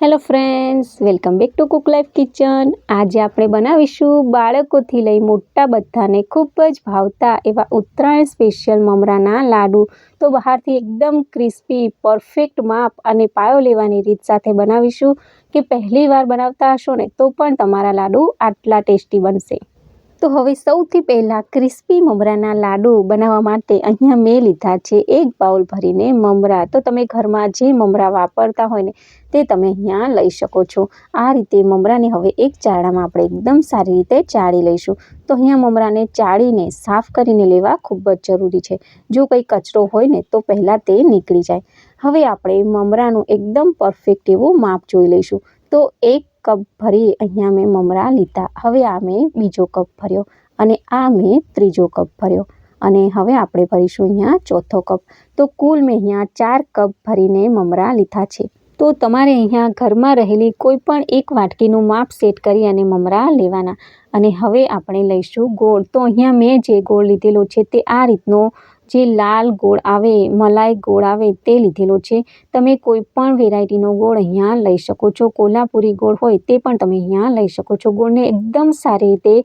Hello friends, welcome back to cook life kitchen. આજે આપણે બનાવીશું બાળકોથી લઈ મોટા બધાને ખૂબ જ ભાવતા એવા ઉત્તરાયણ સ્પેશિયલ મમરાના લાડુ. તો બહારથી એકદમ ક્રિસ્પી, પરફેક્ટ માપ અને પાયો લેવાની રીત સાથે બનાવીશું કે પહેલી વાર બનાવતા હશો ને તો પણ તમારા લાડુ આટલા ટેસ્ટી બનશે. તો હવે સૌથી પહેલાં ક્રિસ્પી મમરાના લાડુ બનાવવા માટે અહીંયા મેં લીધા છે 1 બાઉલ ભરીને મમરા. તો તમે ઘરમાં જે મમરા વાપરતા હોય ને તે તમે અહીંયા લઈ શકો છો. આ રીતે મમરાને હવે એક ચાળામાં આપણે એકદમ સારી રીતે ચાળી લઈશું. તો અહીંયા મમરાને ચાળીને સાફ કરીને લેવા ખૂબ જ જરૂરી છે. જો કંઈ કચરો હોય ને તો પહેલાં તે નીકળી જાય. હવે આપણે મમરાનું એકદમ પરફેક્ટ એવું માપ જોઈ લઈશું. તો 1 કપ ભરી અહીંયા મેં મમરા લીધા. હવે આ મેં બીજો કપ ભર્યો અને આ મેં ત્રીજો કપ ભર્યો અને હવે આપણે ભરીશું અહીંયા ચોથો કપ. તો કુલ મેં અહીંયા 4 કપ ભરીને મમરા લીધા છે. તો તમારે અહીંયા ઘરમાં રહેલી કોઈ પણ એક વાટકીનું માપ સેટ કરી અને મમરા લેવાના. અને હવે આપણે લઈશું ગોળ. તો અહીંયા મેં જે ગોળ લીધેલો છે તે આ રીતનો જે લાલ ગોળ આવે, મલાઈ ગોળ આવે તે લીધેલો છે. તમે કોઈ પણ વેરાયટીનો ગોળ અહીંયા લઈ શકો છો. કોલ્હાપુરી ગોળ હોય તે પણ તમે અહીંયા લઈ શકો છો. ગોળને એકદમ સારી રીતે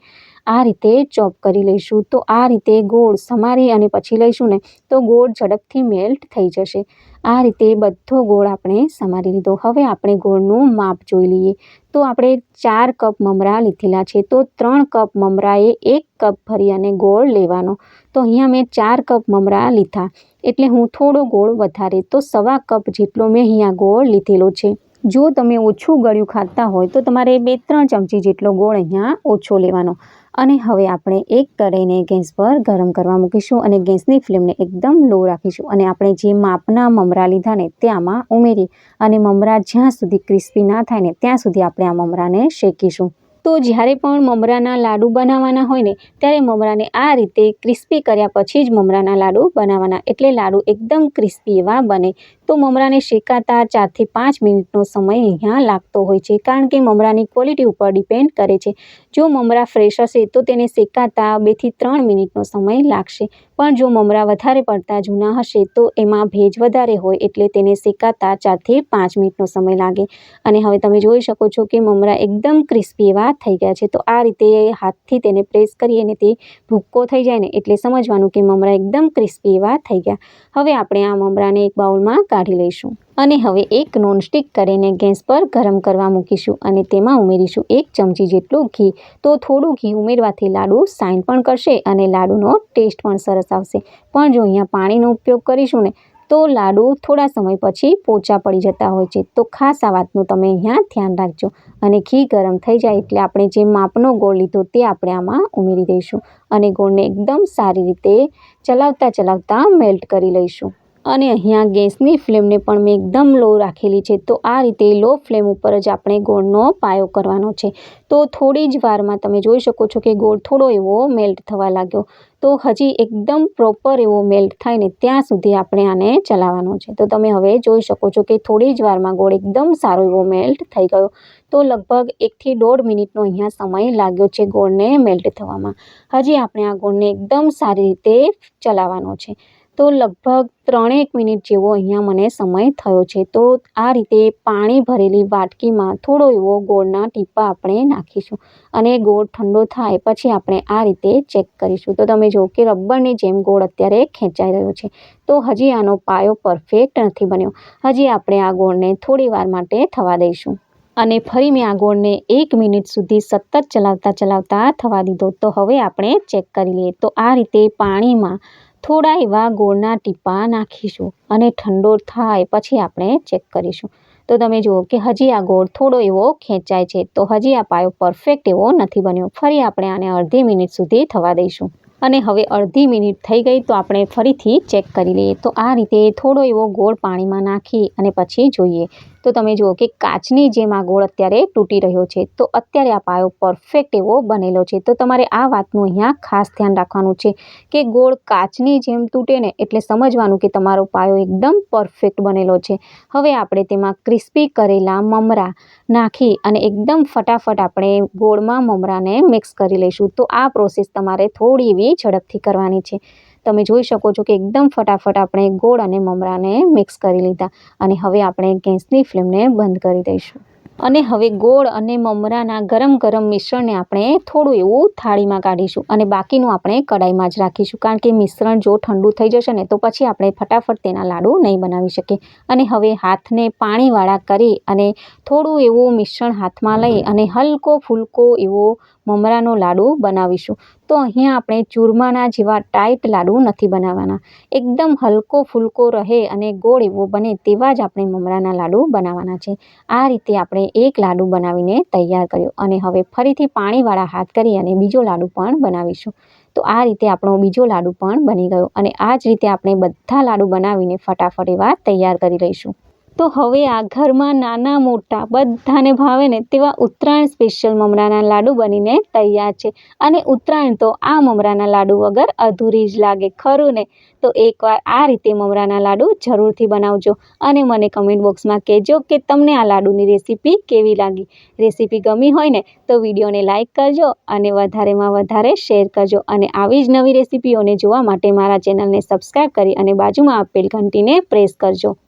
આ રીતે ચોપ કરી લઈશું. તો આ રીતે ગોળ સમારી અને પછી લઈશું ને તો ગોળ ઝડપથી મેલ્ટ થઈ જશે. આ રીતે બધો ગોળ આપણે સમારી લીધો. હવે આપણે ગોળનું માપ જોઈ લઈએ. તો આપણે 4 કપ મમરા લીધેલા છે. તો 3 કપ મમરાએ 1 કપ ભરી અને ગોળ લેવાનો. તો અહીંયા મેં 4 કપ મમરા લીધા એટલે હું થોડો ગોળ વધારે તો 1.25 કપ જેટલો મેં અહીંયા ગોળ લીધેલો છે. જો તમે ઓછું ગળ્યું ખાતા હોય તો તમારે 2-3 ચમચી જેટલો ગોળ અહીંયા ઓછો લેવાનો. અને હવે આપણે એક કઢાઈને ગેસ પર ગરમ કરવા મૂકીશું અને ગેસની ફ્લેમને એકદમ લો રાખીશું. અને આપણે જે માપના મમરા લીધા ને તે આમાં ઉમેરી અને મમરા જ્યાં સુધી ક્રિસ્પી ના થાય ને ત્યાં સુધી આપણે આ મમરાને શેકીશું. તો જ્યારે પણ મમરાના લાડુ બનાવવાના હોય ને ત્યારે મમરાને આ રીતે ક્રિસ્પી કર્યા પછી જ મમરાના લાડુ બનાવવાના. એટલે લાડુ એકદમ ક્રિસ્પી એવા બને. તો મમરાને શેકાતા 4 થી 5 મિનિટનો સમય અહીંયા લાગતો હોય છે. કારણ કે મમરાની ક્વોલિટી ઉપર ડિપેન્ડ કરે છે. જો મમરા ફ્રેશ હશે તો તેને શેકાતા 2 થી 3 મિનિટનો સમય લાગશે. પણ જો મમરા વધારે પડતા જૂના હશે તો એમાં ભેજ વધારે હોય એટલે તેને શેકાતા 4 થી 5 મિનિટનો સમય લાગે. અને હવે તમે જોઈ શકો છો કે મમરા એકદમ ક્રિસ્પી એવા થઈ ગયા છે. તો આ રીતે હાથથી તેને પ્રેસ કરીએ ને તે ભૂક્કો થઈ જાય ને એટલે સમજવાનું કે મમરા એકદમ ક્રિસ્પી એવા થઈ ગયા. હવે આપણે આ મમરાને એક બાઉલમાં કાઢી લઈશું. અને હવે એક નોનસ્ટિક કઢાઈને ગેસ પર ગરમ કરવા મૂકીશું અને તેમાં ઉમેરીશું 1 ચમચી જેટલું ઘી. તો થોડું ઘી ઉમેરવાથી લાડુ શાઇન પણ કરશે અને લાડુનો ટેસ્ટ પણ સરસ આવશે. પણ જો અહીંયા પાણીનો ઉપયોગ કરીશું ને તો લાડુ થોડા સમય પછી પોચા પડી જતા હોય છે. તો ખાસ આ વાતનું તમે અહીંયા ધ્યાન રાખજો. અને ઘી ગરમ થઈ જાય એટલે આપણે જે માપનો ગોળ લીધો તે આપણે આમાં ઉમેરી દઈશું અને ગોળને એકદમ સારી રીતે ચલાવતા મેલ્ટ કરી લઈશું. અને અહીંયા ગેસની ફ્લેમને પણ મેં એકદમ લો રાખેલી છે. તો આ રીતે લો ફ્લેમ ઉપર જ આપણે ગોળનો પાયો કરવાનો છે. તો થોડી જ વારમાં તમે જોઈ શકો છો કે ગોળ થોડો એવો મેલ્ટ થવા લાગ્યો. તો હજી એકદમ પ્રોપર એવો મેલ્ટ થાય ને ત્યાં સુધી આપણે આને ચલાવવાનો છે. તો તમે હવે જોઈ શકો છો કે થોડી જ વારમાં ગોળ એકદમ સારો એવો મેલ્ટ થઈ ગયો. તો લગભગ 1 થી 1.5 મિનિટનો અહીંયા સમય લાગ્યો છે ગોળને મેલ્ટ થવામાં. હજી આપણે આ ગોળને એકદમ સારી રીતે ચલાવવાનો છે. તો લગભગ 3-1 મિનિટ જેવો અહીંયા મને સમય થયો છે. તો આ રીતે પાણી ભરેલી વાટકીમાં થોડો એવો ગોળના ટીપા આપણે નાખીશું અને ગોળ ઠંડો થાય પછી આપણે આ રીતે ચેક કરીશું. તો તમે જો કે રબરની જેમ ગોળ અત્યારે ખેંચાઈ રહ્યો છે. તો હજી આનો પાયો પરફેક્ટ નથી બન્યો. હજી આપણે આ ગોળને થોડી વાર માટે થવા દઈશું. અને ફરી મેં આ ગોળને 1 મિનિટ સુધી સતત ચલાવતા થવા દીધો. તો હવે આપણે ચેક કરી લઈએ. તો આ રીતે પાણીમાં થોડા એવા ગોળના ટીપા નાખીશું અને ઠંડો થાય પછી આપણે ચેક કરીશું. તો તમે જુઓ કે હજી આ ગોળ થોડો એવો ખેંચાય છે. તો હજી આ પાયો પરફેક્ટ એવો નથી બન્યો. ફરી આપણે આને અડધી મિનિટ સુધી થવા દઈશું. અને હવે અડધી મિનિટ થઈ ગઈ તો આપણે ફરીથી ચેક કરી લઈએ. તો આ રીતે થોડો એવો ગોળ પાણીમાં નાખી અને પછી જોઈએ. તો તમે જુઓ કે કાચની જેમ આ ગોળ અત્યારે તૂટી રહ્યો છે. તો અત્યારે આ પાયો પરફેક્ટ એવો બનેલો છે. તો તમારે આ વાતનું અહીંયા ખાસ ધ્યાન રાખવાનું છે કે ગોળ કાચની જેમ તૂટે ને એટલે સમજવાનું કે તમારો પાયો એકદમ પરફેક્ટ બનેલો છે. હવે આપણે તેમાં ક્રિસ્પી કરેલા મમરા નાખી અને એકદમ ફટાફટ આપણે ગોળમાં મમરાને મિક્સ કરી લઈશું. તો આ પ્રોસેસ તમારે થોડી એવી ઝડપથી કરવાની છે. તમે જોઈ શકો છો કે એકદમ ફટાફટ આપણે ગોળ અને મમરાને મિક્સ કરી લીધા અને હવે આપણે ગેસની ફ્લેમને બંધ કરી દઈશું. અને હવે ગોળ અને મમરાના ગરમ ગરમ મિશ્રણને આપણે થોડું એવું થાળીમાં કાઢીશું અને બાકીનું આપણે કડાઈમાં જ રાખીશું, કારણ કે મિશ્રણ જો ઠંડુ થઈ જશે ને તો પછી આપણે ફટાફટ તેના લાડુ નહીં બનાવી શકીએ. અને હવે હાથને પાણીવાળા કરી અને થોડું એવું મિશ્રણ હાથમાં લઈ અને હલકો ફૂલકો એવો મમરાનો લાડુ બનાવીશું. તો અહીંયા આપણે ચૂરમાના જેવા ટાઈટ લાડુ નથી બનાવવાના, એકદમ હલકો ફૂલકો રહે અને ગોળ એવો બને તેવા જ આપણે મમરાના લાડુ બનાવવાના છે. આ રીતે આપણે એક લાડુ બનાવીને તૈયાર કર્યો અને હવે ફરીથી પાણીવાળા હાથ કરી અને બીજો લાડુ પણ બનાવીશું. તો આ રીતે આપણો બીજો લાડુ પણ બની ગયો અને આ જ રીતે આપણે બધા લાડુ બનાવીને ફટાફટ એવા તૈયાર કરી લઈશું. તો હવે આ ઘરમાં નાના મોટા બધાને ભાવે ને તેવા ઉત્તરાયણ સ્પેશિયલ મમરાના લાડુ બનીને તૈયાર છે. અને ઉત્તરાયણ તો આ મમરાના લાડુ વગર અધૂરી જ લાગે, ખરું ને? તો એકવાર આ રીતે મમરાના લાડુ જરૂરથી બનાવજો અને મને કમેન્ટ બોક્સમાં કહેજો કે તમને આ લાડુની રેસીપી કેવી લાગી. રેસીપી ગમી હોય ને તો વિડીયોને લાઇક કરજો અને વધારેમાં વધારે શેર કરજો. અને આવી જ નવી રેસીપીઓને જોવા માટે મારા ચેનલને સબસ્ક્રાઈબ કરી અને બાજુમાં આપેલ ઘંટીને પ્રેસ કરજો.